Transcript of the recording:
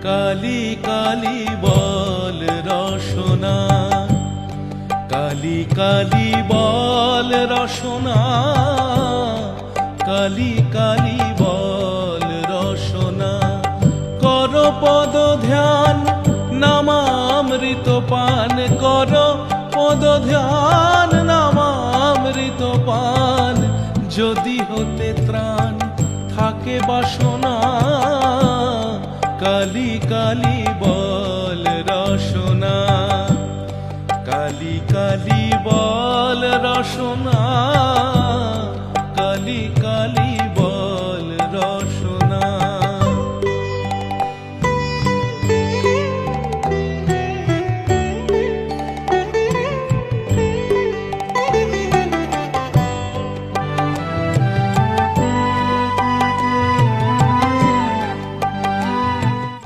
কালি কালি বল রসনা, কালি কালি বল রসনা, কালি কালি বল রসনা। কর পদ ধ্যান নামামৃত পান, কর পদ ধ্যান নামামৃত পান। যদি হতে ত্রাণ থাকে বাসনা, কালি কালি বল রসনা, কালি কালি বল রসনা, কালি কালি